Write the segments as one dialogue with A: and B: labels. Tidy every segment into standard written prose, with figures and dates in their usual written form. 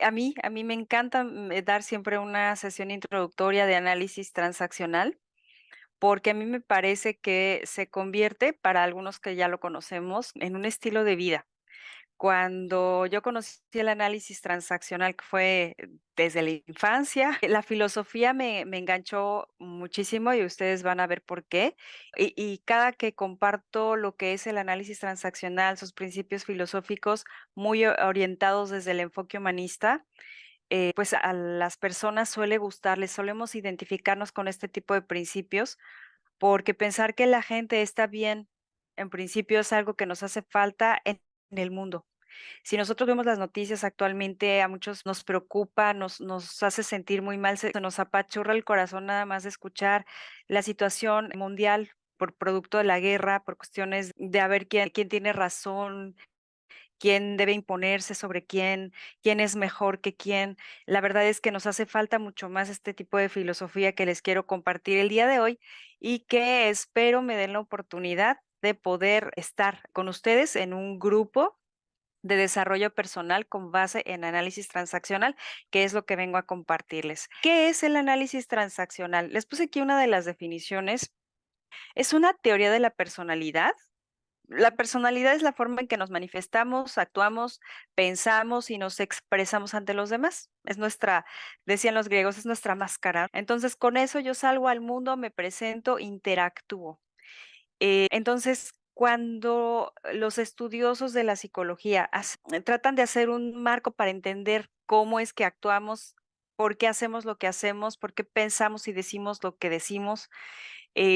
A: A mí me encanta, dar siempre una sesión introductoria de análisis transaccional, porque a mí me parece que se convierte, para algunos que ya lo conocemos, en un estilo de vida. Cuando yo conocí el análisis transaccional, que fue desde la infancia, la filosofía me enganchó muchísimo y ustedes van a ver por qué. Y cada que comparto lo que es el análisis transaccional, sus principios filosóficos muy orientados desde el enfoque humanista, pues a las personas suele gustarles, solemos identificarnos con este tipo de principios, porque pensar que la gente está bien, en principio es algo que nos hace falta en el mundo. Si nosotros vemos las noticias actualmente, a muchos nos preocupa, nos hace sentir muy mal, se nos apachurra el corazón nada más de escuchar la situación mundial por producto de la guerra, por cuestiones de a ver quién tiene razón, quién debe imponerse sobre quién, quién es mejor que quién. La verdad es que nos hace falta mucho más este tipo de filosofía que les quiero compartir el día de hoy y que espero me den la oportunidad de poder estar con ustedes en un grupo de desarrollo personal con base en análisis transaccional, que es lo que vengo a compartirles. ¿Qué es el análisis transaccional? Les puse aquí una de las definiciones. Es una teoría de la personalidad. La personalidad es la forma en que nos manifestamos, actuamos, pensamos y nos expresamos ante los demás. Es nuestra, decían los griegos, es nuestra máscara. Entonces, con eso yo salgo al mundo, me presento, interactúo. Entonces, cuando los estudiosos de la psicología tratan de hacer un marco para entender cómo es que actuamos, por qué hacemos lo que hacemos, por qué pensamos y decimos lo que decimos,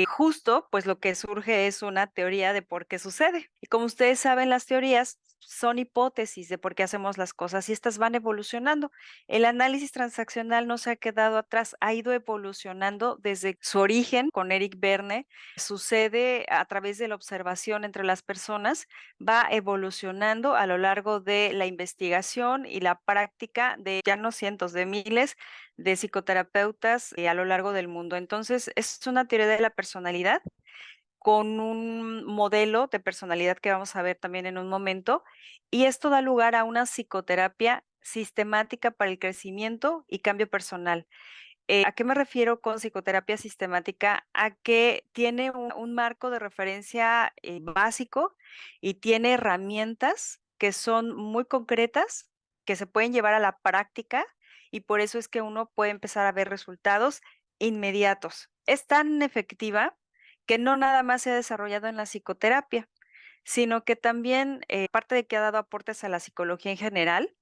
A: justo, pues lo que surge es una teoría de por qué sucede. Y como ustedes saben, las teorías son hipótesis de por qué hacemos las cosas y estas van evolucionando. El análisis transaccional no se ha quedado atrás, ha ido evolucionando desde su origen con Eric Berne. Sucede a través de la observación entre las personas, va evolucionando a lo largo de la investigación y la práctica de ya no cientos de miles de psicoterapeutas, a lo largo del mundo. Entonces, es una teoría de la personalidad con un modelo de personalidad que vamos a ver también en un momento, y esto da lugar a una psicoterapia sistemática para el crecimiento y cambio personal. ¿A qué me refiero con psicoterapia sistemática? A que tiene un marco de referencia, básico y tiene herramientas que son muy concretas, que se pueden llevar a la práctica, y por eso es que uno puede empezar a ver resultados inmediatos. Es tan efectiva que no nada más se ha desarrollado en la psicoterapia, sino que también, aparte de que ha dado aportes a la psicología en general,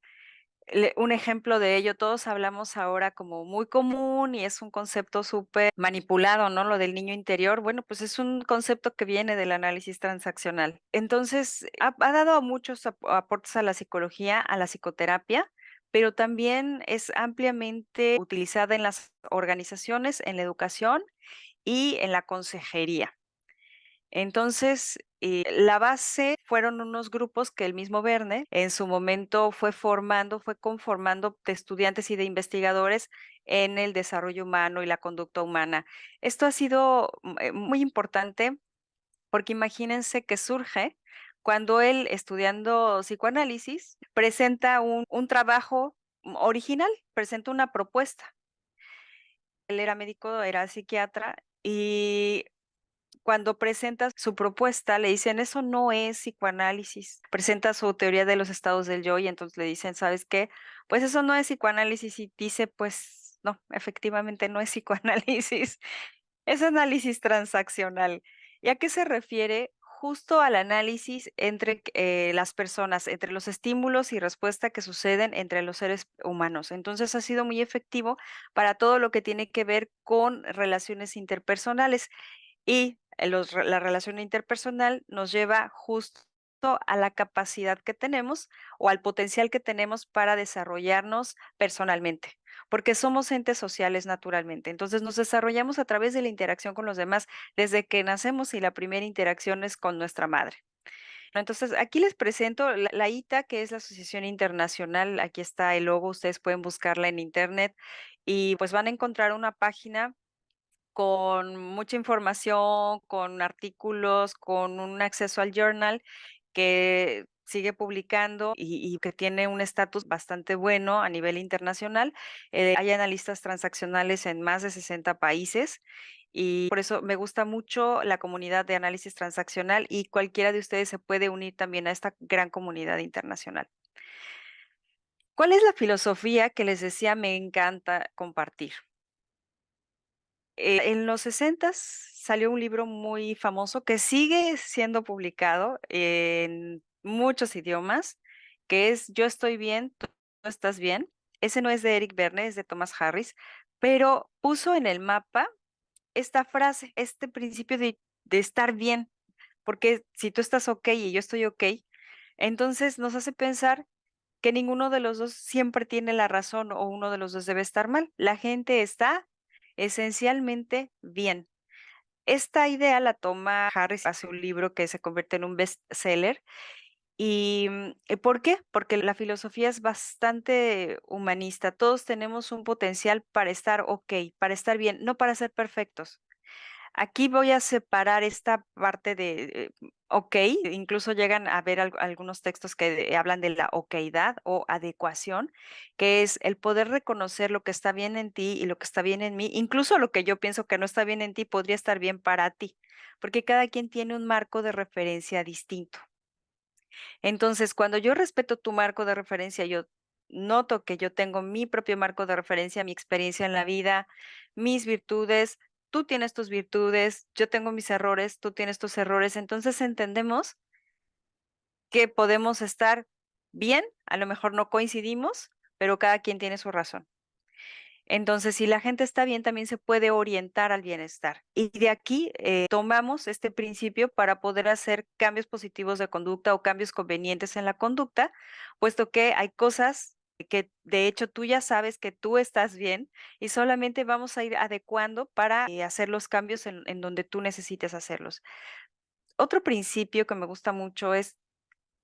A: un ejemplo de ello, todos hablamos ahora como muy común y es un concepto súper manipulado, ¿no? Lo del niño interior, bueno, pues es un concepto que viene del análisis transaccional. Entonces, ha dado muchos aportes a la psicología, a la psicoterapia, pero también es ampliamente utilizada en las organizaciones, en la educación y en la consejería. Entonces, la base fueron unos grupos que el mismo Verne en su momento fue formando, fue conformando de estudiantes y de investigadores en el desarrollo humano y la conducta humana. Esto ha sido muy importante porque imagínense que surge cuando él, estudiando psicoanálisis, presenta un trabajo original, presenta una propuesta. Él era médico, era psiquiatra y cuando presenta su propuesta, le dicen: "Eso no es psicoanálisis". Presenta su teoría de los estados del yo, y entonces le dicen: "¿Sabes qué? Pues eso no es psicoanálisis". Y dice: "Pues no, efectivamente no es psicoanálisis, es análisis transaccional". ¿Y a qué se refiere? Justo al análisis entre, las personas, entre los estímulos y respuesta que suceden entre los seres humanos. Entonces, ha sido muy efectivo para todo lo que tiene que ver con relaciones interpersonales. Y la relación interpersonal nos lleva justo a la capacidad que tenemos o al potencial que tenemos para desarrollarnos personalmente, porque somos entes sociales naturalmente. Entonces nos desarrollamos a través de la interacción con los demás desde que nacemos y la primera interacción es con nuestra madre, ¿no? Entonces aquí les presento la ITA, que es la Asociación Internacional. Aquí está el logo, ustedes pueden buscarla en internet y pues van a encontrar una página con mucha información, con artículos, con un acceso al journal que sigue publicando y que tiene un estatus bastante bueno a nivel internacional. Hay analistas transaccionales en más de 60 países y por eso me gusta mucho la comunidad de análisis transaccional y cualquiera de ustedes se puede unir también a esta gran comunidad internacional. ¿Cuál es la filosofía que les decía me encanta compartir? En los 60 salió un libro muy famoso que sigue siendo publicado en muchos idiomas, que es Yo estoy bien, tú estás bien. Ese no es de Eric Berne, es de Thomas Harris, pero puso en el mapa esta frase, este principio de estar bien, porque si tú estás okey y yo estoy okey, entonces nos hace pensar que ninguno de los 2 siempre tiene la razón o uno de los 2 debe estar mal. La gente está esencialmente bien. Esta idea la toma Harris, hace un libro que se convierte en un bestseller. ¿Por qué? Porque la filosofía es bastante humanista. Todos tenemos un potencial para estar okey, para estar bien, no para ser perfectos. Aquí voy a separar esta parte de, okey, incluso llegan a ver algunos textos que hablan de la okeidad o adecuación, que es el poder reconocer lo que está bien en ti y lo que está bien en mí, incluso lo que yo pienso que no está bien en ti podría estar bien para ti, porque cada quien tiene un marco de referencia distinto. Entonces, cuando yo respeto tu marco de referencia, yo noto que yo tengo mi propio marco de referencia, mi experiencia en la vida, mis virtudes, tú tienes tus virtudes, yo tengo mis errores, tú tienes tus errores. Entonces entendemos que podemos estar bien, a lo mejor no coincidimos, pero cada quien tiene su razón. Entonces, si la gente está bien, también se puede orientar al bienestar. Y de aquí tomamos este principio para poder hacer cambios positivos de conducta o cambios convenientes en la conducta, puesto que hay cosas que de hecho tú ya sabes que tú estás bien y solamente vamos a ir adecuando para hacer los cambios en donde tú necesites hacerlos. Otro principio que me gusta mucho es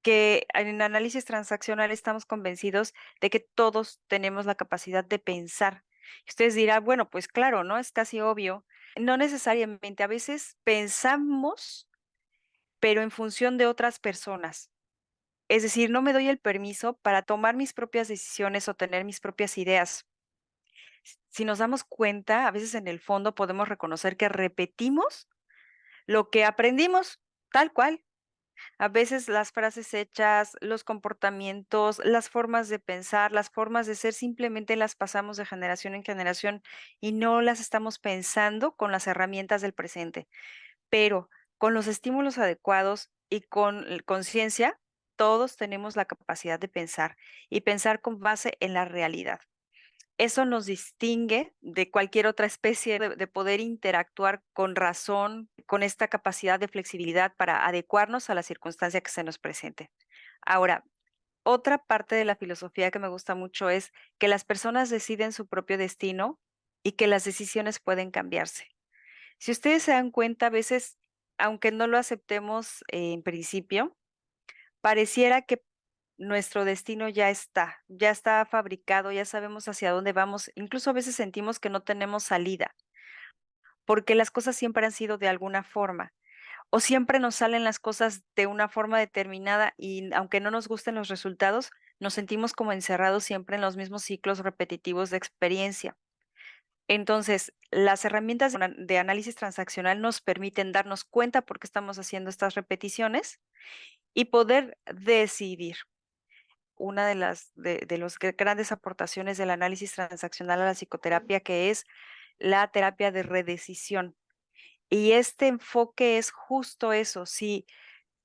A: que en análisis transaccional estamos convencidos de que todos tenemos la capacidad de pensar. Y ustedes dirán, bueno, pues claro, ¿no? Es casi obvio. No necesariamente, a veces pensamos, pero en función de otras personas. Es decir, no me doy el permiso para tomar mis propias decisiones o tener mis propias ideas. Si nos damos cuenta, a veces en el fondo podemos reconocer que repetimos lo que aprendimos, tal cual. A veces las frases hechas, los comportamientos, las formas de pensar, las formas de ser, simplemente las pasamos de generación en generación y no las estamos pensando con las herramientas del presente. Pero con los estímulos adecuados y con conciencia, todos tenemos la capacidad de pensar y pensar con base en la realidad. Eso nos distingue de cualquier otra especie de poder interactuar con razón, con esta capacidad de flexibilidad para adecuarnos a la circunstancia que se nos presente. Ahora, otra parte de la filosofía que me gusta mucho es que las personas deciden su propio destino y que las decisiones pueden cambiarse. Si ustedes se dan cuenta, a veces, aunque no lo aceptemos en principio, pareciera que nuestro destino ya está fabricado, ya sabemos hacia dónde vamos. Incluso a veces sentimos que no tenemos salida, porque las cosas siempre han sido de alguna forma, o siempre nos salen las cosas de una forma determinada y aunque no nos gusten los resultados, nos sentimos como encerrados siempre en los mismos ciclos repetitivos de experiencia. Entonces, las herramientas de análisis transaccional nos permiten darnos cuenta por qué estamos haciendo estas repeticiones y poder decidir. Una de los grandes aportaciones del análisis transaccional a la psicoterapia, que es la terapia de redecisión. Y este enfoque es justo eso, si,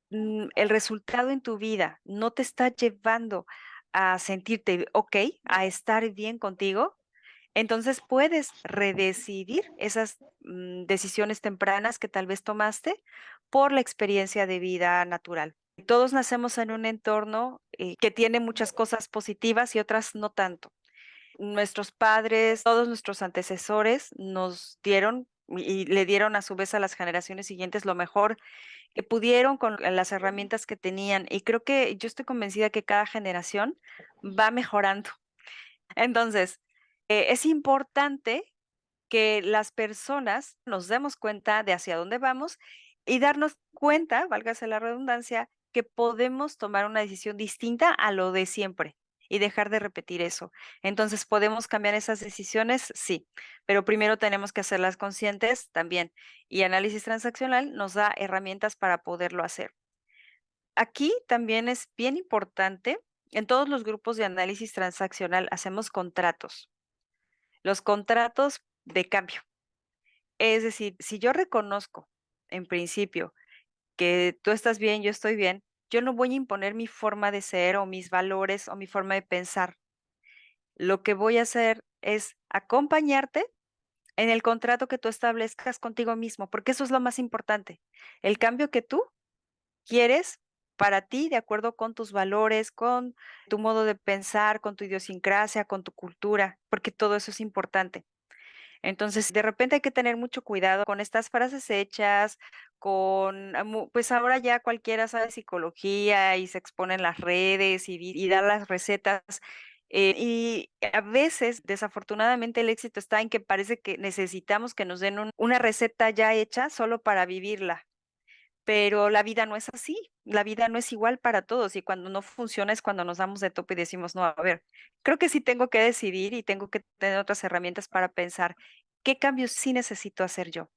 A: el resultado en tu vida no te está llevando a sentirte okey, a estar bien contigo, entonces puedes redecidir esas, decisiones tempranas que tal vez tomaste por la experiencia de vida natural. Todos nacemos en un entorno, que tiene muchas cosas positivas y otras no tanto. Nuestros padres, todos nuestros antecesores nos dieron y le dieron a su vez a las generaciones siguientes lo mejor que pudieron con las herramientas que tenían. Y creo que yo estoy convencida que cada generación va mejorando. Entonces, es importante que las personas nos demos cuenta de hacia dónde vamos y darnos cuenta, válgase la redundancia, que podemos tomar una decisión distinta a lo de siempre y dejar de repetir eso. Entonces, ¿podemos cambiar esas decisiones? Sí, pero primero tenemos que hacerlas conscientes también. Y análisis transaccional nos da herramientas para poderlo hacer. Aquí también es bien importante, en todos los grupos de análisis transaccional hacemos contratos, los contratos de cambio. Es decir, si yo reconozco en principio que tú estás bien, yo estoy bien, yo no voy a imponer mi forma de ser o mis valores o mi forma de pensar. Lo que voy a hacer es acompañarte en el contrato que tú establezcas contigo mismo, porque eso es lo más importante. El cambio que tú quieres para ti, de acuerdo con tus valores, con tu modo de pensar, con tu idiosincrasia, con tu cultura, porque todo eso es importante. Entonces, de repente hay que tener mucho cuidado con estas frases hechas, con, pues ahora ya cualquiera sabe psicología y se expone en las redes y da las recetas. Y a veces, desafortunadamente, el éxito está en que parece que necesitamos que nos den una receta ya hecha solo para vivirla. Pero la vida no es así, la vida no es igual para todos y cuando no funciona es cuando nos damos de tope y decimos, no, a ver, creo que sí tengo que decidir y tengo que tener otras herramientas para pensar qué cambios sí necesito hacer yo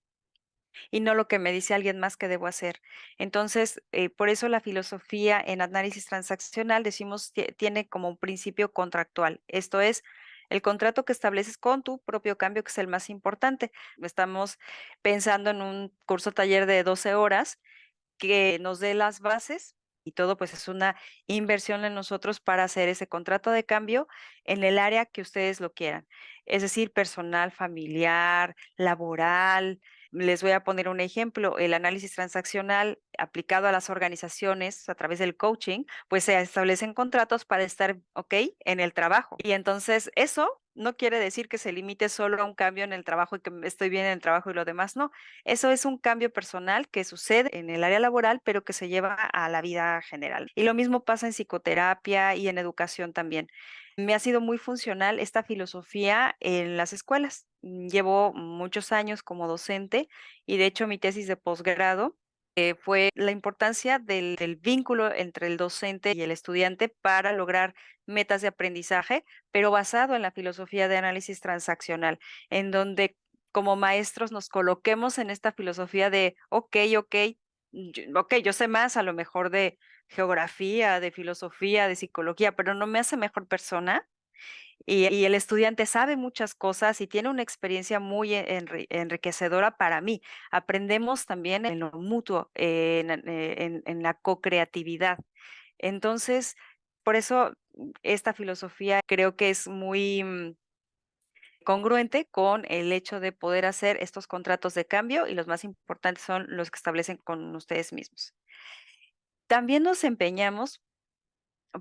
A: y no lo que me dice alguien más que debo hacer. Entonces, por eso la filosofía en análisis transaccional decimos tiene como un principio contractual. Esto es el contrato que estableces con tu propio cambio, que es el más importante. Estamos pensando en un curso taller de 12 horas que nos dé las bases y todo, pues es una inversión en nosotros para hacer ese contrato de cambio en el área que ustedes lo quieran. Es decir, personal, familiar, laboral. Les voy a poner un ejemplo, el análisis transaccional aplicado a las organizaciones a través del coaching, pues se establecen contratos para estar, ok, en el trabajo. Y entonces eso no quiere decir que se limite solo a un cambio en el trabajo y que estoy bien en el trabajo y lo demás no. Eso es un cambio personal que sucede en el área laboral, pero que se lleva a la vida general. Y lo mismo pasa en psicoterapia y en educación también. Me ha sido muy funcional esta filosofía en las escuelas. Llevo muchos años como docente y de hecho mi tesis de posgrado fue la importancia del vínculo entre el docente y el estudiante para lograr metas de aprendizaje, pero basado en la filosofía de análisis transaccional, en donde como maestros nos coloquemos en esta filosofía de, ok, yo sé más a lo mejor de geografía, de filosofía, de psicología, pero no me hace mejor persona. Y el estudiante sabe muchas cosas y tiene una experiencia muy enriquecedora para mí. Aprendemos también en lo mutuo, en la co-creatividad. Entonces, por eso esta filosofía creo que es muy congruente con el hecho de poder hacer estos contratos de cambio y los más importantes son los que establecen con ustedes mismos. También nos empeñamos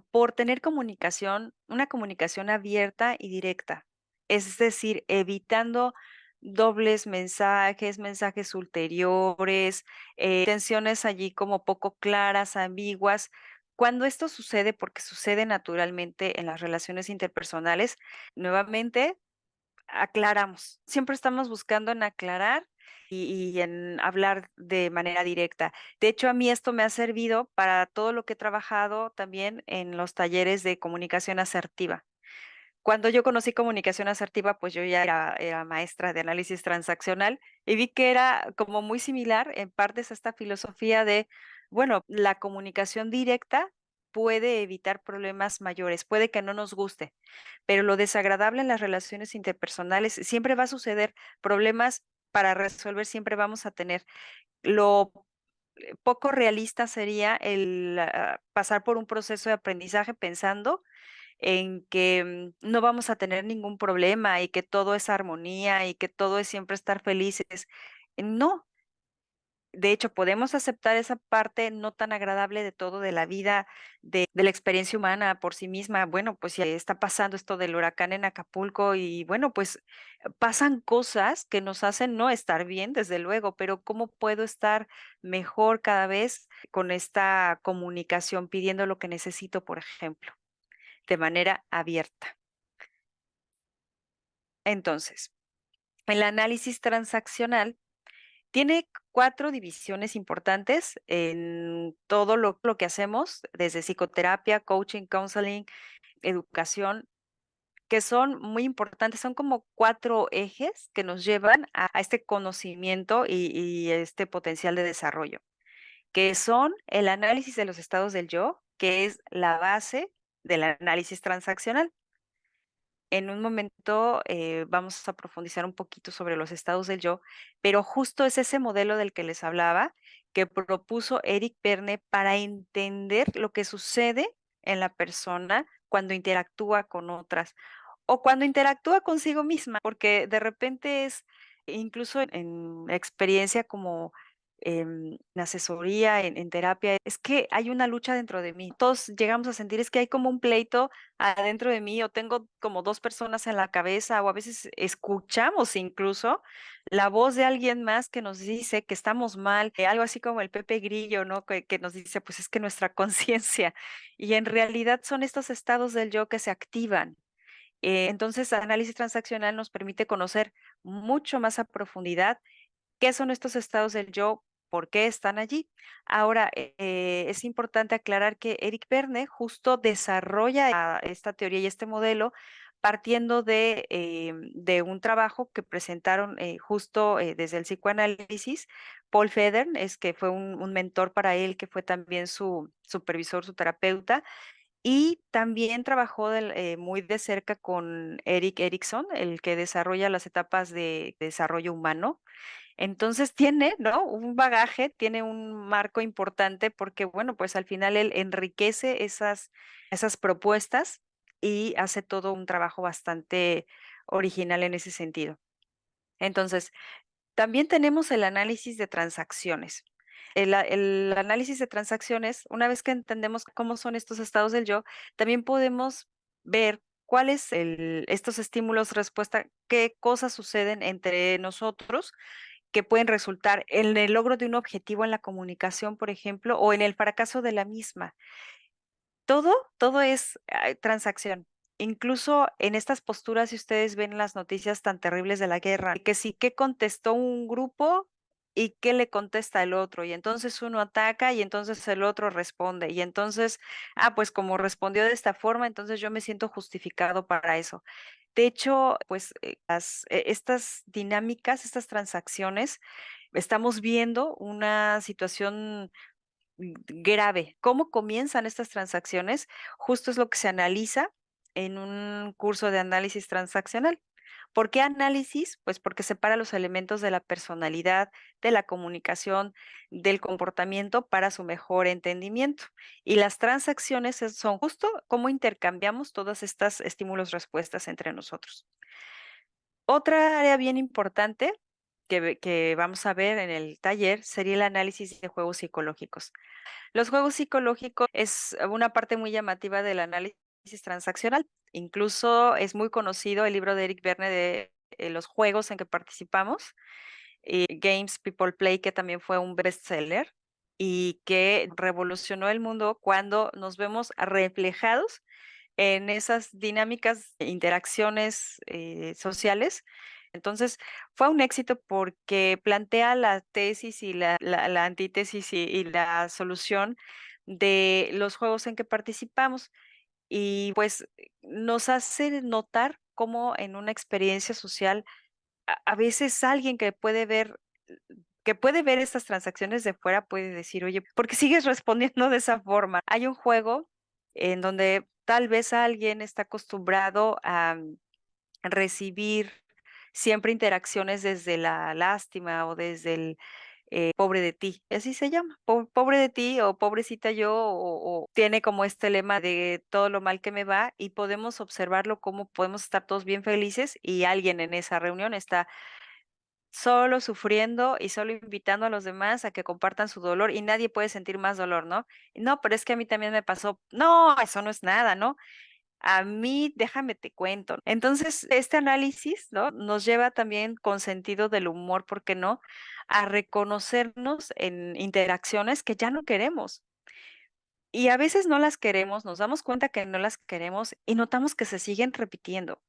A: por tener comunicación, una comunicación abierta y directa, es decir, evitando dobles mensajes, mensajes ulteriores, tensiones allí como poco claras, ambiguas. Cuando esto sucede, porque sucede naturalmente en las relaciones interpersonales, nuevamente aclaramos, siempre estamos buscando en aclarar y en hablar de manera directa. De hecho, a mí esto me ha servido para todo lo que he trabajado también en los talleres de comunicación asertiva. Cuando yo conocí comunicación asertiva, pues yo ya era maestra de análisis transaccional y vi que era como muy similar en partes a esta filosofía de, bueno, la comunicación directa puede evitar problemas mayores, puede que no nos guste, pero lo desagradable en las relaciones interpersonales siempre va a suceder, problemas para resolver siempre vamos a tener. Lo poco realista sería el pasar por un proceso de aprendizaje pensando en que no vamos a tener ningún problema y que todo es armonía y que todo es siempre estar felices. No, de hecho, podemos aceptar esa parte no tan agradable de todo, de la vida, de la experiencia humana por sí misma. Bueno, pues si está pasando esto del huracán en Acapulco y bueno, pues pasan cosas que nos hacen no estar bien, desde luego, pero ¿cómo puedo estar mejor cada vez con esta comunicación pidiendo lo que necesito, por ejemplo, de manera abierta? Entonces, el análisis transaccional Tiene 4 divisiones importantes en todo lo que hacemos, desde psicoterapia, coaching, counseling, educación, que son muy importantes. Son como 4 ejes que nos llevan a este conocimiento y este potencial de desarrollo, que son el análisis de los estados del yo, que es la base del análisis transaccional. En un momento, vamos a profundizar un poquito sobre los estados del yo, pero justo es ese modelo del que les hablaba, que propuso Eric Berne para entender lo que sucede en la persona cuando interactúa con otras o cuando interactúa consigo misma, porque de repente es, incluso en experiencia como en asesoría, en terapia, es que hay una lucha dentro de mí. Todos llegamos a sentir es que hay como un pleito adentro de mí o tengo como 2 personas en la cabeza o a veces escuchamos incluso la voz de alguien más que nos dice que estamos mal, algo así como el Pepe Grillo, ¿no? Que nos dice, pues es que nuestra conciencia y en realidad son estos estados del yo que se activan. Entonces, análisis transaccional nos permite conocer mucho más a profundidad qué son estos estados del yo, por qué están allí. Ahora, es importante aclarar que Eric Berne justo desarrolla esta teoría y este modelo partiendo de un trabajo que presentaron justo desde el psicoanálisis. Paul Federn, es que fue un mentor para él, que fue también su supervisor, su terapeuta, y también trabajó muy de cerca con Eric Erickson, el que desarrolla las etapas de desarrollo humano. Entonces tiene, ¿no? Un bagaje, tiene un marco importante porque, bueno, pues al final él enriquece esas propuestas y hace todo un trabajo bastante original en ese sentido. Entonces, también tenemos el análisis de transacciones. El análisis de transacciones, una vez que entendemos cómo son estos estados del yo, también podemos ver cuáles estos estímulos respuesta, qué cosas suceden entre nosotros que pueden resultar en el logro de un objetivo en la comunicación, por ejemplo, o en el fracaso de la misma. Todo es, transacción. Incluso en estas posturas, si ustedes ven las noticias tan terribles de la guerra, que sí, qué contestó un grupo y qué le contesta el otro, y entonces uno ataca y entonces el otro responde, y entonces, pues como respondió de esta forma, entonces yo me siento justificado para eso. De hecho, pues, estas dinámicas, estas transacciones, estamos viendo una situación grave. ¿Cómo comienzan estas transacciones? Justo es lo que se analiza en un curso de análisis transaccional. ¿Por qué análisis? Pues porque separa los elementos de la personalidad, de la comunicación, del comportamiento para su mejor entendimiento. Y las transacciones son justo cómo intercambiamos todas estas estímulos-respuestas entre nosotros. Otra área bien importante que vamos a ver en el taller sería el análisis de juegos psicológicos. Los juegos psicológicos es una parte muy llamativa del análisis transaccional. Incluso es muy conocido el libro de Eric Berne de los juegos en que participamos, Games People Play, que también fue un bestseller y que revolucionó el mundo cuando nos vemos reflejados en esas dinámicas, interacciones sociales. Entonces, fue un éxito porque plantea la tesis y la antítesis y la solución de los juegos en que participamos. Y pues nos hace notar cómo en una experiencia social, a veces alguien que puede ver estas transacciones de fuera puede decir: "Oye, ¿por qué sigues respondiendo de esa forma?". Hay un juego en donde tal vez alguien está acostumbrado a recibir siempre interacciones desde la lástima o desde el, pobre de ti, así se llama, pobre de ti o pobrecita yo, o tiene como este lema de todo lo mal que me va, y podemos observarlo como podemos estar todos bien felices y alguien en esa reunión está solo sufriendo y solo invitando a los demás a que compartan su dolor y nadie puede sentir más dolor, ¿no? No, pero es que a mí también me pasó. No, eso no es nada, ¿no? A mí, déjame te cuento. Entonces, este análisis, ¿no? Nos lleva también con sentido del humor, ¿por qué no? A reconocernos en interacciones que ya no queremos. Y a veces no las queremos, nos damos cuenta que no las queremos y notamos que se siguen repitiendo.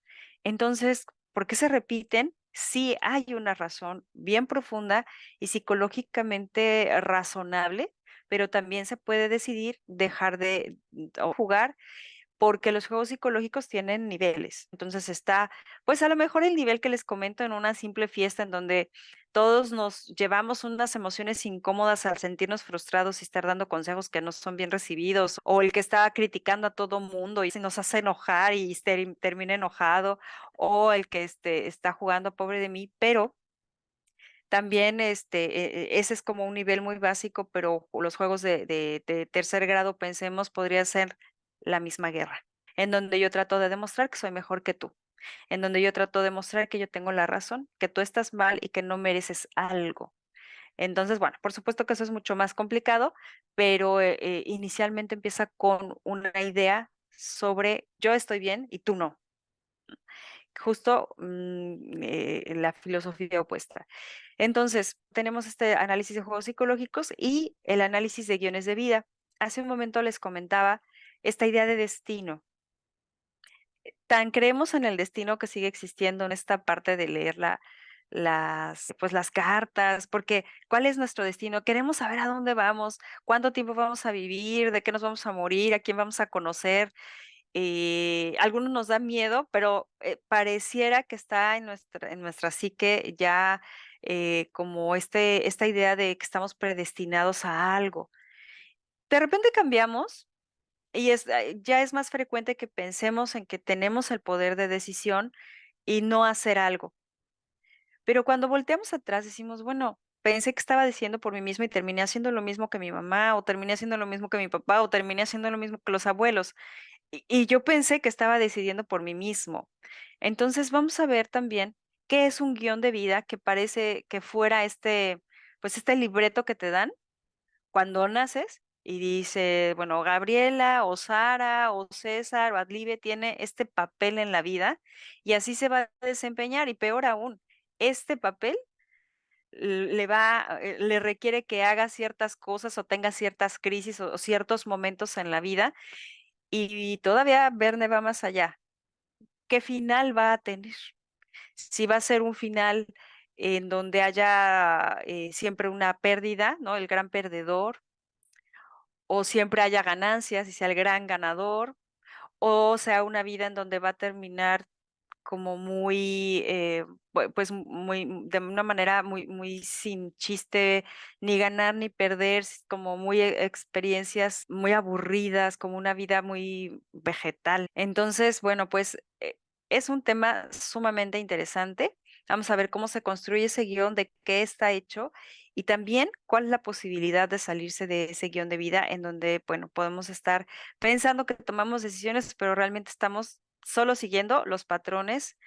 A: Entonces, ¿por qué se repiten? sí hay una razón bien profunda y psicológicamente razonable, pero también se puede decidir dejar de o jugar porque los juegos psicológicos tienen niveles. Entonces está, pues a lo mejor el nivel que les comento en una simple fiesta en donde todos nos llevamos unas emociones incómodas al sentirnos frustrados y estar dando consejos que no son bien recibidos, o el que está criticando a todo mundo y se nos hace enojar y termina enojado, o el que está jugando pobre de mí, pero también ese es como un nivel muy básico, pero los juegos de tercer grado, pensemos, podría ser la misma guerra, en donde yo trato de demostrar que soy mejor que tú, en donde yo trato de demostrar que yo tengo la razón, que tú estás mal y que no mereces algo. Entonces, bueno, por supuesto que eso es mucho más complicado, pero inicialmente empieza con una idea sobre yo estoy bien y tú no. Justo la filosofía opuesta. Entonces, tenemos este análisis de juegos psicológicos y el análisis de guiones de vida. Hace un momento les comentaba esta idea de destino. Tan creemos en el destino que sigue existiendo en esta parte de leer pues las cartas, porque ¿cuál es nuestro destino? Queremos saber a dónde vamos, cuánto tiempo vamos a vivir, de qué nos vamos a morir, a quién vamos a conocer. Algunos nos da miedo, pero pareciera que está en nuestra psique ya como esta idea de que estamos predestinados a algo. De repente cambiamos y ya es más frecuente que pensemos en que tenemos el poder de decisión y no hacer algo. Pero cuando volteamos atrás decimos, bueno, pensé que estaba diciendo por mí mismo y terminé haciendo lo mismo que mi mamá, o terminé haciendo lo mismo que mi papá, o terminé haciendo lo mismo que los abuelos. Y yo pensé que estaba decidiendo por mí mismo. Entonces, vamos a ver también qué es un guión de vida que parece que fuera pues, este libreto que te dan cuando naces y dice, bueno, Gabriela, o Sara, o César, o Adlibe tiene este papel en la vida y así se va a desempeñar. Y peor aún, este papel le requiere que haga ciertas cosas o tenga ciertas crisis o ciertos momentos en la vida y todavía Verne va más allá. ¿Qué final va a tener? Si va a ser un final en donde haya, siempre una pérdida, ¿no? El gran perdedor, o siempre haya ganancias y sea el gran ganador, o sea una vida en donde va a terminar como muy, pues, de una manera muy sin chiste, ni ganar ni perder, como muy experiencias muy aburridas, como una vida muy vegetal. Entonces, bueno, pues, es un tema sumamente interesante. Vamos a ver cómo se construye ese guión, de qué está hecho, y también cuál es la posibilidad de salirse de ese guión de vida en donde, bueno, podemos estar pensando que tomamos decisiones, pero realmente estamos solo siguiendo los patrones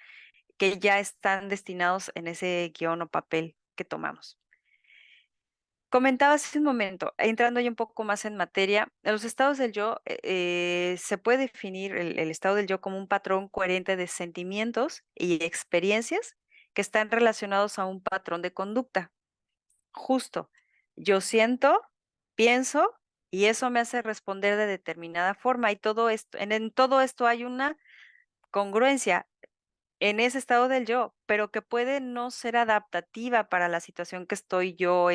A: que ya están destinados en ese guión o papel que tomamos. Comentaba hace un momento, entrando ya un poco más en materia, los estados del yo, se puede definir el estado del yo como un patrón coherente de sentimientos y experiencias que están relacionados a un patrón de conducta. Justo, yo siento, pienso y eso me hace responder de determinada forma y todo esto, en todo esto hay una congruencia en ese estado del yo, pero que puede no ser adaptativa para la situación que estoy yo,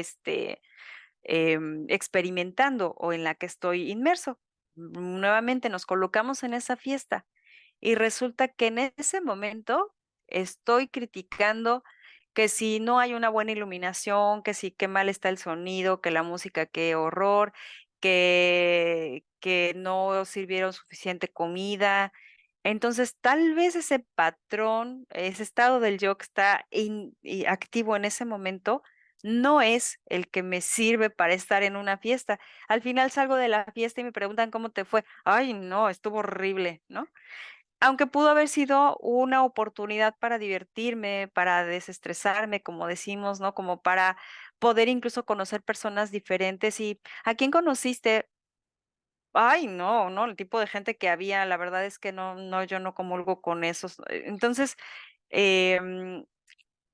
A: experimentando o en la que estoy inmerso. Nuevamente nos colocamos en esa fiesta y resulta que en ese momento estoy criticando que si no hay una buena iluminación, que si qué mal está el sonido, que la música, qué horror, que no sirvieron suficiente comida. Entonces, tal vez ese patrón, ese estado del yo que está y activo en ese momento, no es el que me sirve para estar en una fiesta. Al final salgo de la fiesta y me preguntan cómo te fue. Ay, no, estuvo horrible, ¿no? Aunque pudo haber sido una oportunidad para divertirme, para desestresarme, como decimos, ¿no? Como para poder incluso conocer personas diferentes. ¿Y a quién conociste? Ay, no, no, el tipo de gente que había, la verdad es que no, yo no comulgo con esos. Entonces, em,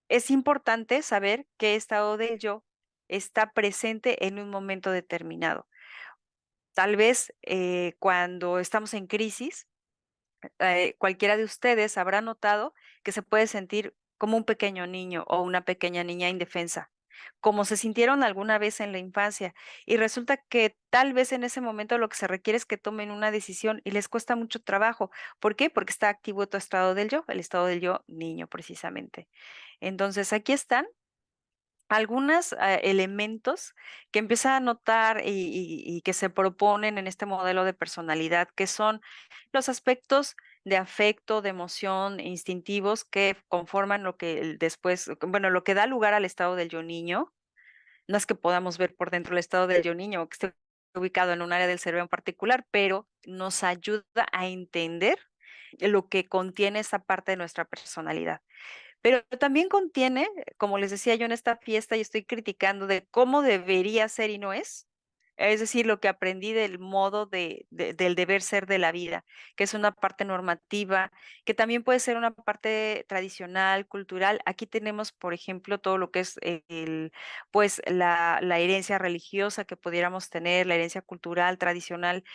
A: es importante saber qué estado del yo está presente en un momento determinado. Tal vez, cuando estamos en crisis, cualquiera de ustedes habrá notado que se puede sentir como un pequeño niño o una pequeña niña indefensa, como se sintieron alguna vez en la infancia. Y resulta que tal vez en ese momento lo que se requiere es que tomen una decisión y les cuesta mucho trabajo. ¿Por qué? Porque está activo tu estado del yo, el estado del yo niño precisamente. Entonces, aquí están algunos elementos que empieza a notar y que se proponen en este modelo de personalidad, que son los aspectos de afecto, de emoción, instintivos que conforman lo que después, bueno, lo que da lugar al estado del yo niño. No es que podamos ver por dentro el estado del yo niño o que esté ubicado en un área del cerebro en particular, pero nos ayuda a entender lo que contiene esa parte de nuestra personalidad. Pero también contiene, como les decía yo en esta fiesta, y estoy criticando de cómo debería ser y no es decir, lo que aprendí del modo del deber ser de la vida, que es una parte normativa, que también puede ser una parte tradicional, cultural. Aquí tenemos, por ejemplo, todo lo que es pues la herencia religiosa que pudiéramos tener, la herencia cultural, tradicional,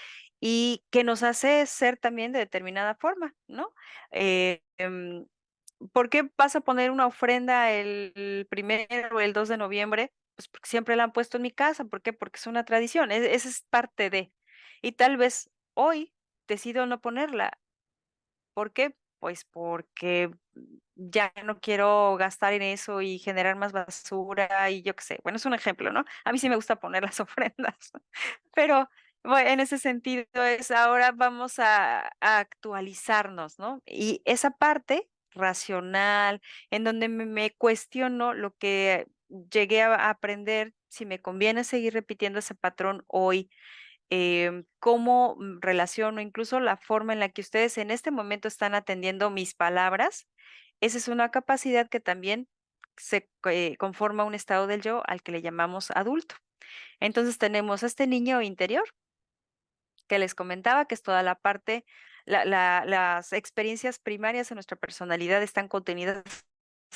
A: y que nos hace ser también de determinada forma, ¿no? Eh, em, ¿Por qué vas a poner una ofrenda el primero o el 2 de noviembre? Pues porque siempre la han puesto en mi casa. ¿Por qué? Porque es una tradición, esa es parte de. Y tal vez hoy decido no ponerla. ¿Por qué? Pues porque ya no quiero gastar en eso y generar más basura y yo qué sé. Bueno, es un ejemplo, ¿no? A mí sí me gusta poner las ofrendas, pero bueno, en ese sentido es ahora vamos a actualizarnos, ¿no? Y esa parte racional, en donde me cuestiono lo que llegué a aprender, si me conviene seguir repitiendo ese patrón hoy, cómo relaciono, incluso la forma en la que ustedes en este momento están atendiendo mis palabras. Esa es una capacidad que también conforma un estado del yo al que le llamamos adulto. Entonces tenemos a este niño interior que les comentaba, que es toda la parte, las experiencias primarias en nuestra personalidad están contenidas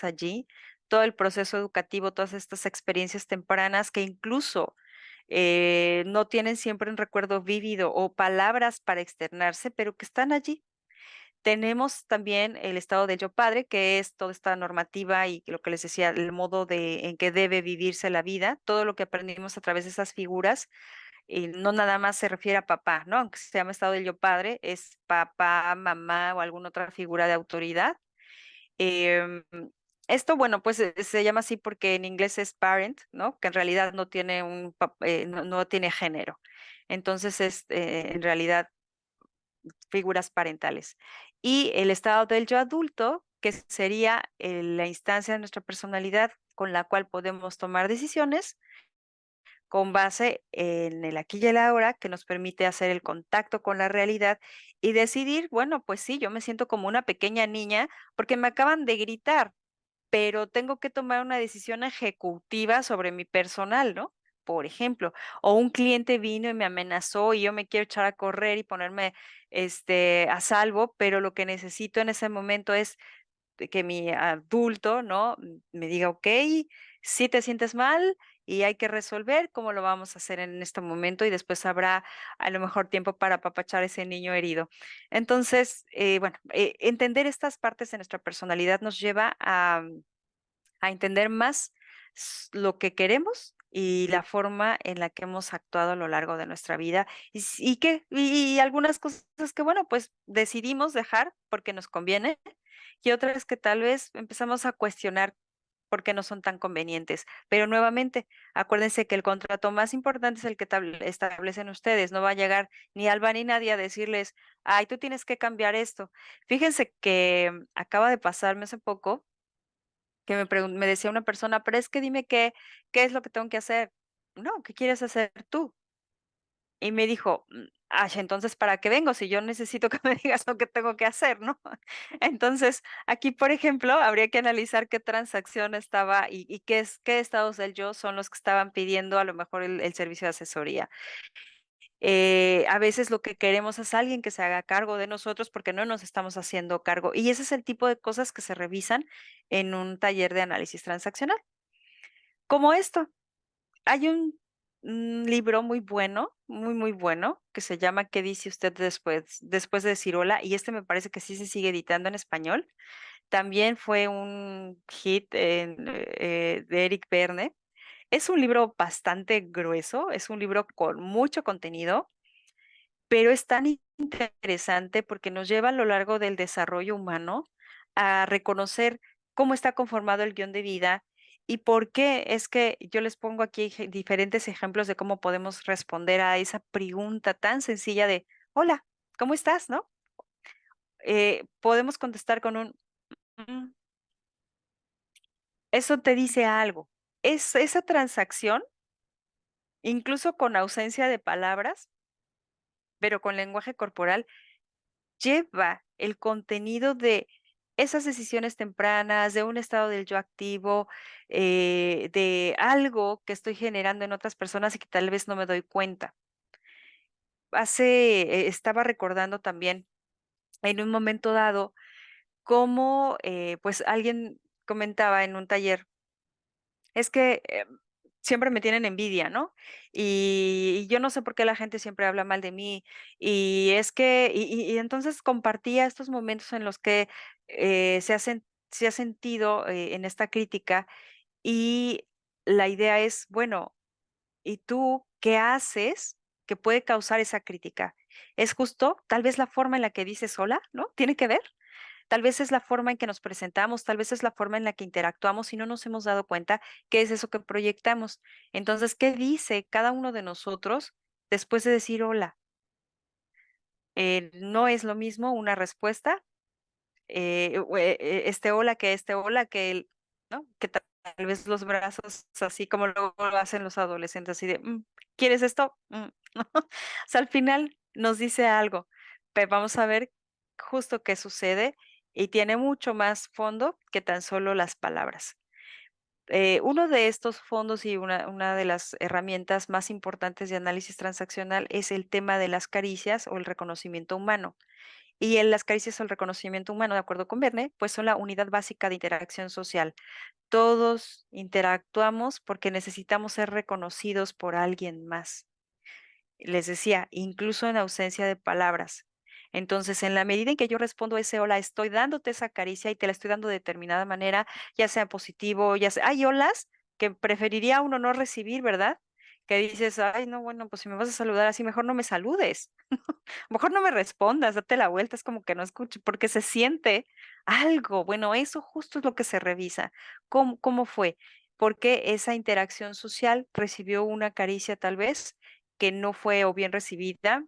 A: allí, todo el proceso educativo, todas estas experiencias tempranas que incluso no tienen siempre un recuerdo vívido o palabras para externarse, pero que están allí. Tenemos también el estado del yo padre, que es toda esta normativa y lo que les decía, el modo en que debe vivirse la vida, todo lo que aprendimos a través de esas figuras, y no nada más se refiere a papá, ¿no? Aunque se llama estado del yo padre, es papá, mamá o alguna otra figura de autoridad. Em, Esto, bueno, pues se llama así porque en inglés es parent, ¿no? Que en realidad no tiene no tiene género. Entonces es en realidad figuras parentales. Y el estado del yo adulto, que sería la instancia de nuestra personalidad con la cual podemos tomar decisiones con base en el aquí y el ahora, que nos permite hacer el contacto con la realidad y decidir, bueno, pues sí, yo me siento como una pequeña niña porque me acaban de gritar, pero tengo que tomar una decisión ejecutiva sobre mi personal, ¿no? Por ejemplo, o un cliente vino y me amenazó y yo me quiero echar a correr y ponerme a salvo, pero lo que necesito en ese momento es de que mi adulto, ¿no? Me diga, ok, si te sientes mal y hay que resolver cómo lo vamos a hacer en este momento y después habrá a lo mejor tiempo para apapachar a ese niño herido. Entonces, bueno, entender estas partes de nuestra personalidad nos lleva a entender más lo que queremos y la forma en la que hemos actuado a lo largo de nuestra vida y algunas cosas que, bueno, pues decidimos dejar porque nos conviene y otras que tal vez empezamos a cuestionar porque no son tan convenientes. Pero nuevamente, acuérdense que el contrato más importante es el que establecen ustedes. No va a llegar ni Alba ni nadie a decirles, ay, tú tienes que cambiar esto. Fíjense que acaba de pasarme hace poco que me decía una persona, pero es que dime qué es lo que tengo que hacer. No, ¿qué quieres hacer tú? Y me dijo, ay, entonces, ¿para qué vengo? Si yo necesito que me digas lo que tengo que hacer, ¿no? Entonces, aquí, por ejemplo, habría que analizar qué transacción estaba y qué estados del yo son los que estaban pidiendo a lo mejor el servicio de asesoría. A veces lo que queremos es alguien que se haga cargo de nosotros porque no nos estamos haciendo cargo. Y ese es el tipo de cosas que se revisan en un taller de análisis transaccional. Como esto, hay un libro muy bueno, muy, muy bueno, que se llama ¿Qué dice usted después de decir hola? Y este me parece que sí se sigue editando en español. también fue un hit de Eric Berne. Es un libro bastante grueso, es un libro con mucho contenido, pero es tan interesante porque nos lleva a lo largo del desarrollo humano a reconocer cómo está conformado el guión de vida y por qué es que yo les pongo aquí diferentes ejemplos de cómo podemos responder a esa pregunta tan sencilla de, hola, ¿cómo estás? ¿No? Podemos contestar con un, "Mm". Eso te dice algo. Es esa transacción, incluso con ausencia de palabras, pero con lenguaje corporal, lleva el contenido de esas decisiones tempranas, de un estado del yo activo, de algo que estoy generando en otras personas y que tal vez no me doy cuenta. Estaba recordando también en un momento dado cómo, pues alguien comentaba en un taller, es que siempre me tienen envidia, ¿no? Y yo no sé por qué la gente siempre habla mal de mí. Y es que, y entonces compartía estos momentos en los que se ha sentido en esta crítica. Y la idea es, bueno, ¿y tú qué haces que puede causar esa crítica? ¿Es justo tal vez la forma en la que dices hola, ¿no? ¿Tiene que ver? Tal vez es la forma en que nos presentamos, tal vez es la forma en la que interactuamos y no nos hemos dado cuenta qué es eso que proyectamos. Entonces, ¿qué dice cada uno de nosotros después de decir hola? No es lo mismo una respuesta, este hola que este hola que el, ¿no? Que tal vez los brazos así como luego lo hacen los adolescentes, así de, ¿quieres esto? ¿no? O sea, al final nos dice algo, pero vamos a ver justo qué sucede y tiene mucho más fondo que tan solo las palabras. Uno de estos fondos y una de las herramientas más importantes de análisis transaccional es el tema de las caricias o el reconocimiento humano. Y en las caricias o el reconocimiento humano, de acuerdo con Verne, pues son la unidad básica de interacción social. Todos interactuamos porque necesitamos ser reconocidos por alguien más. Les decía, incluso en ausencia de palabras. Entonces, en la medida en que yo respondo ese hola, estoy dándote esa caricia y te la estoy dando de determinada manera, ya sea positivo, ya sea, hay olas que preferiría uno no recibir, ¿verdad? Que dices, ay, no, bueno, pues si me vas a saludar así, mejor no me saludes, mejor no me respondas, date la vuelta, es como que no escucho, porque se siente algo. Bueno, eso justo es lo que se revisa. ¿Cómo fue? Porque esa interacción social recibió una caricia tal vez que no fue o bien recibida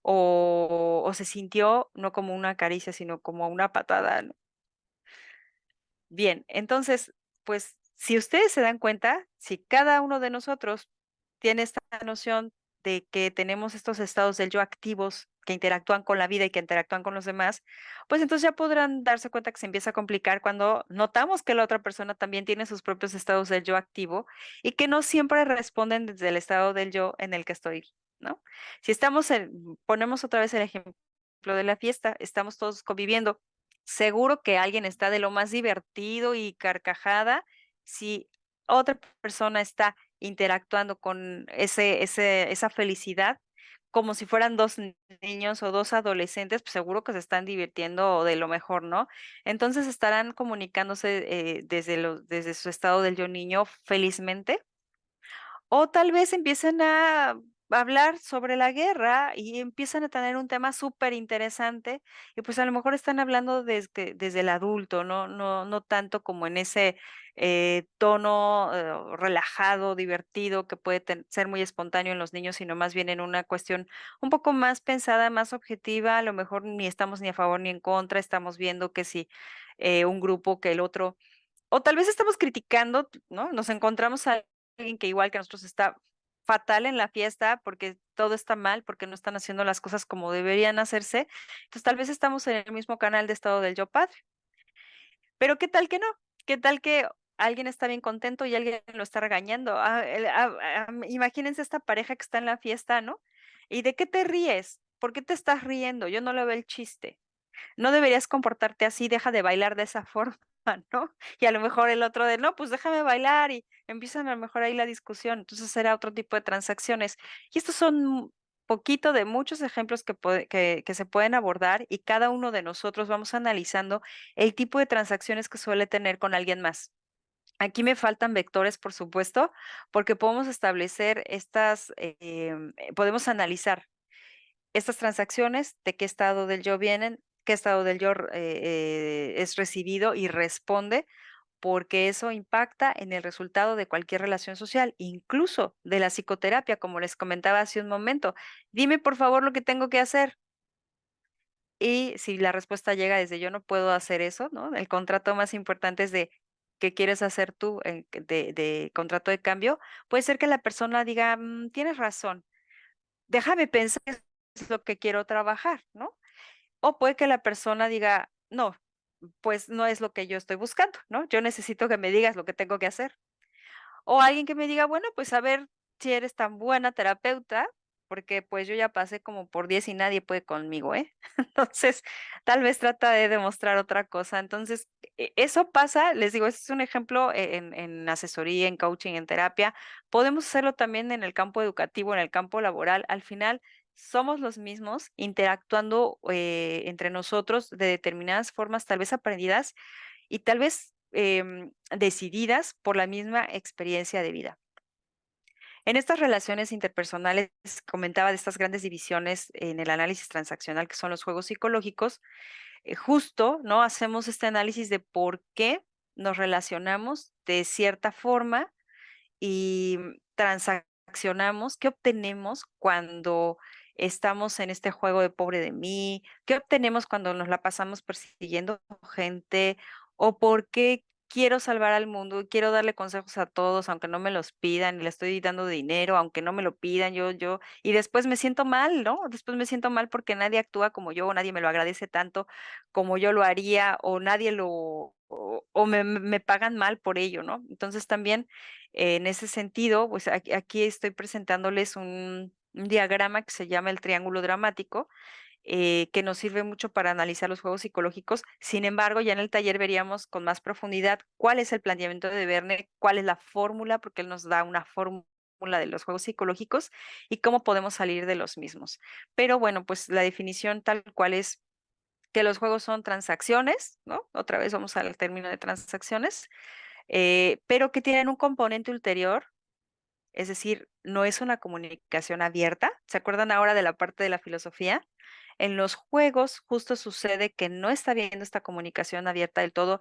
A: o se sintió no como una caricia, sino como una patada, ¿no? Bien, entonces, pues, si ustedes se dan cuenta, si cada uno de nosotros tiene esta noción de que tenemos estos estados del yo activos que interactúan con la vida y que interactúan con los demás, pues entonces ya podrán darse cuenta que se empieza a complicar cuando notamos que la otra persona también tiene sus propios estados del yo activo y que no siempre responden desde el estado del yo en el que estoy, ¿no? Si ponemos otra vez el ejemplo de la fiesta, estamos todos conviviendo. Seguro que alguien está de lo más divertido y carcajada si otra persona está interactuando con esa felicidad como si fueran 2 niños o 2 adolescentes, pues seguro que se están divirtiendo de lo mejor, ¿no? Entonces estarán comunicándose, desde su estado del yo niño felizmente, o tal vez empiecen a hablar sobre la guerra y empiezan a tener un tema súper interesante y, pues, a lo mejor están hablando desde el adulto, no tanto como en ese, tono, relajado, divertido, que puede ser muy espontáneo en los niños, sino más bien en una cuestión un poco más pensada, más objetiva. A lo mejor ni estamos ni a favor ni en contra, estamos viendo que si, un grupo, que el otro. O tal vez estamos criticando, ¿no? Nos encontramos a alguien que igual que nosotros está fatal en la fiesta, porque todo está mal, porque no están haciendo las cosas como deberían hacerse. Entonces, tal vez estamos en el mismo canal de estado del yo padre. Pero, ¿qué tal que no? ¿Qué tal que alguien está bien contento y alguien lo está regañando? Imagínense esta pareja que está en la fiesta, ¿no? ¿Y de qué te ríes? ¿Por qué te estás riendo? Yo no le veo el chiste. No deberías comportarte así, deja de bailar de esa forma, ¿no? Y a lo mejor el otro de, no, pues déjame bailar y empiezan a lo mejor ahí la discusión, entonces será otro tipo de transacciones. Y estos son poquito de muchos ejemplos que se pueden abordar y cada uno de nosotros vamos analizando el tipo de transacciones que suele tener con alguien más. Aquí me faltan vectores, por supuesto, porque podemos establecer podemos analizar estas transacciones, de qué estado del yo vienen, qué estado del yo es recibido y responde, porque eso impacta en el resultado de cualquier relación social, incluso de la psicoterapia, como les comentaba hace un momento. Dime por favor lo que tengo que hacer. Y si la respuesta llega desde yo no puedo hacer eso, ¿no? El contrato más importante es de qué quieres hacer tú de contrato de cambio. Puede ser que la persona diga, tienes razón, déjame pensar qué es lo que quiero trabajar, ¿no? O puede que la persona diga, no, pues no es lo que yo estoy buscando, ¿no? Yo necesito que me digas lo que tengo que hacer. O alguien que me diga, bueno, pues a ver si eres tan buena terapeuta, porque pues yo ya pasé como por 10 y nadie puede conmigo, ¿eh? Entonces, tal vez trata de demostrar otra cosa. Entonces, eso pasa, les digo, ese es un ejemplo en asesoría, en coaching, en terapia. Podemos hacerlo también en el campo educativo, en el campo laboral. Al final, somos los mismos interactuando entre nosotros de determinadas formas, tal vez aprendidas y tal vez decididas por la misma experiencia de vida. En estas relaciones interpersonales, comentaba de estas grandes divisiones en el análisis transaccional, que son los juegos psicológicos, justo, ¿no? Hacemos este análisis de por qué nos relacionamos de cierta forma y transaccionamos, ¿qué obtenemos cuando estamos en este juego de pobre de mí? ¿Qué obtenemos cuando nos la pasamos persiguiendo gente? ¿O por qué quiero salvar al mundo y quiero darle consejos a todos, aunque no me los pidan, y le estoy dando dinero, aunque no me lo pidan, y después me siento mal, ¿no? Después me siento mal porque nadie actúa como yo, o nadie me lo agradece tanto como yo lo haría, o nadie o me pagan mal por ello, ¿no? Entonces también en ese sentido, pues aquí estoy presentándoles un diagrama que se llama el triángulo dramático, que nos sirve mucho para analizar los juegos psicológicos. Sin embargo, ya en el taller veríamos con más profundidad cuál es el planteamiento de Verne, cuál es la fórmula, porque él nos da una fórmula de los juegos psicológicos y cómo podemos salir de los mismos. Pero bueno, pues la definición tal cual es que los juegos son transacciones, ¿no? Otra vez vamos al término de transacciones, pero que tienen un componente ulterior, es decir, no es una comunicación abierta. ¿Se acuerdan ahora de la parte de la filosofía? En los juegos justo sucede que no está habiendo esta comunicación abierta del todo,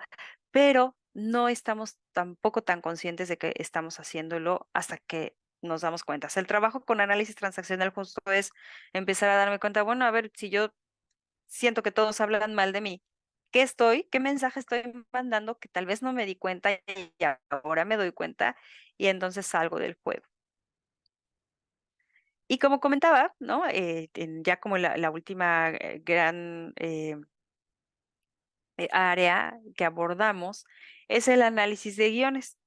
A: pero no estamos tampoco tan conscientes de que estamos haciéndolo hasta que nos damos cuenta. O sea, el trabajo con análisis transaccional justo es empezar a darme cuenta, bueno, a ver, si yo siento que todos hablan mal de mí, qué mensaje estoy mandando que tal vez no me di cuenta y ahora me doy cuenta y entonces salgo del juego? Y como comentaba, ¿no? Ya como la última gran área que abordamos es el análisis de guiones.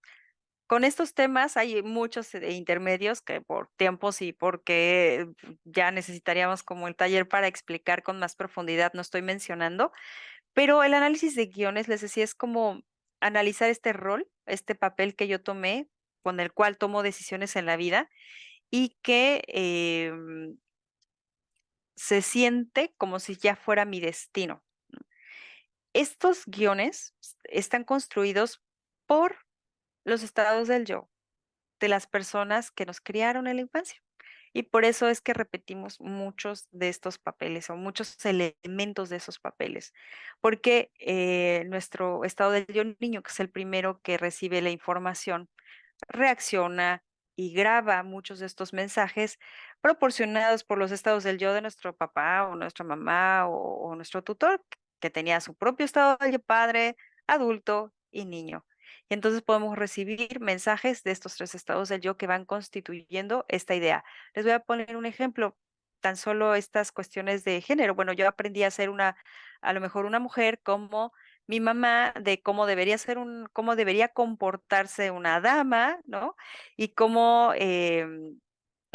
A: Con estos temas hay muchos intermedios que por tiempos y porque ya necesitaríamos como el taller para explicar con más profundidad, no estoy mencionando, pero el análisis de guiones, les decía, es como analizar este rol, este papel que yo tomé, con el cual tomo decisiones en la vida y que se siente como si ya fuera mi destino. Estos guiones están construidos por los estados del yo, de las personas que nos criaron en la infancia. Y por eso es que repetimos muchos de estos papeles o muchos elementos de esos papeles, porque nuestro estado del yo niño, que es el primero que recibe la información, reacciona y graba muchos de estos mensajes proporcionados por los estados del yo de nuestro papá o nuestra mamá o nuestro tutor, que tenía su propio estado del yo padre, adulto y niño. Y entonces podemos recibir mensajes de estos tres estados del yo que van constituyendo esta idea. Les voy a poner un ejemplo, tan solo estas cuestiones de género. Bueno, yo aprendí a ser a lo mejor una mujer como mi mamá de cómo debería comportarse una dama, ¿no? Y cómo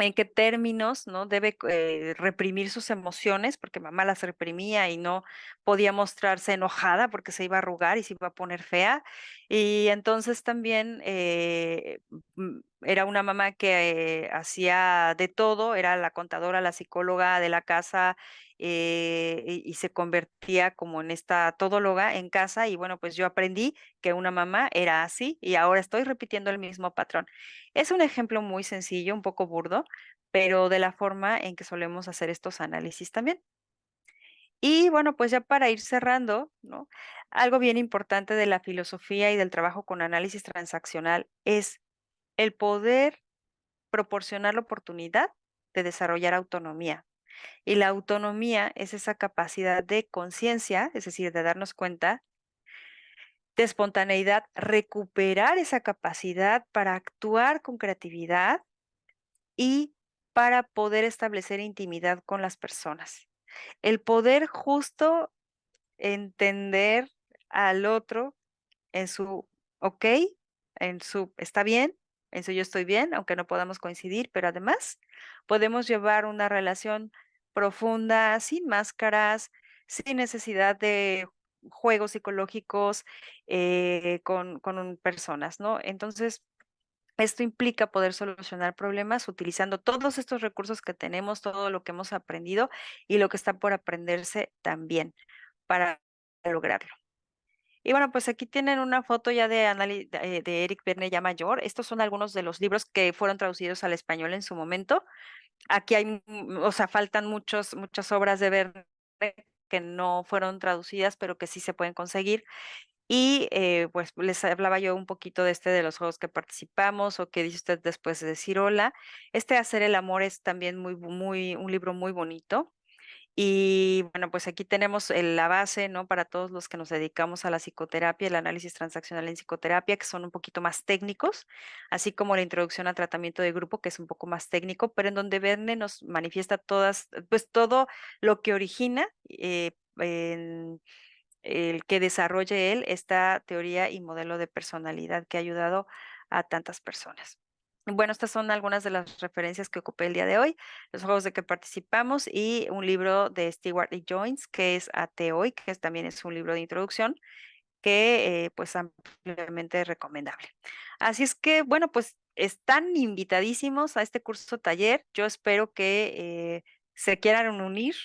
A: en qué términos, ¿no? Debe reprimir sus emociones, porque mamá las reprimía y no podía mostrarse enojada porque se iba a arrugar y se iba a poner fea. Y entonces también era una mamá que hacía de todo, era la contadora, la psicóloga de la casa, y se convertía como en esta todóloga en casa. Y bueno, pues yo aprendí que una mamá era así y ahora estoy repitiendo el mismo patrón. Es un ejemplo muy sencillo, un poco burdo, pero de la forma en que solemos hacer estos análisis también. Y bueno, pues ya para ir cerrando, ¿no? Algo bien importante de la filosofía y del trabajo con análisis transaccional es el poder proporcionar la oportunidad de desarrollar autonomía. Y la autonomía es esa capacidad de conciencia, es decir, de darnos cuenta, de espontaneidad, recuperar esa capacidad para actuar con creatividad y para poder establecer intimidad con las personas. El poder justo entender al otro en su okey, en su está bien, en su yo estoy bien, aunque no podamos coincidir, pero además podemos llevar una relación profunda, sin máscaras, sin necesidad de juegos psicológicos, con personas, ¿no? Entonces, esto implica poder solucionar problemas utilizando todos estos recursos que tenemos, todo lo que hemos aprendido y lo que está por aprenderse también para lograrlo. Y bueno, pues aquí tienen una foto ya de Eric Berne ya mayor. Estos son algunos de los libros que fueron traducidos al español en su momento. Aquí hay, o sea, faltan muchas obras de Verne que no fueron traducidas, pero que sí se pueden conseguir. Y, pues, les hablaba yo un poquito de de los juegos que participamos, o qué dice usted después de decir hola. Hacer el amor es también un libro muy bonito. Y bueno, pues aquí tenemos la base, ¿no? Para todos los que nos dedicamos a la psicoterapia, el análisis transaccional en psicoterapia, que son un poquito más técnicos, así como la introducción a tratamiento de grupo, que es un poco más técnico, pero en donde Verne nos manifiesta pues todo lo que origina el que desarrolle él esta teoría y modelo de personalidad que ha ayudado a tantas personas. Bueno, estas son algunas de las referencias que ocupé el día de hoy, los juegos de que participamos y un libro de Stewart y Jones, que es Ateo, que también es un libro de introducción que, pues, ampliamente recomendable. Así es que, bueno, pues, están invitadísimos a este curso taller. Yo espero que, se quieran unir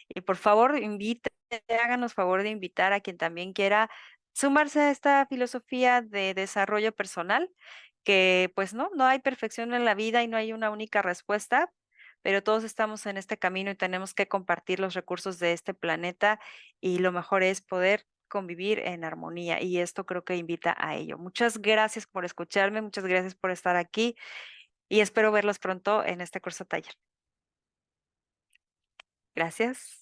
A: y, por favor, háganos favor de invitar a quien también quiera sumarse a esta filosofía de desarrollo personal, que, pues, no hay perfección en la vida y no hay una única respuesta, pero todos estamos en este camino y tenemos que compartir los recursos de este planeta, y lo mejor es poder convivir en armonía, y esto creo que invita a ello. Muchas gracias por escucharme, muchas gracias por estar aquí, y espero verlos pronto en este curso taller. Gracias.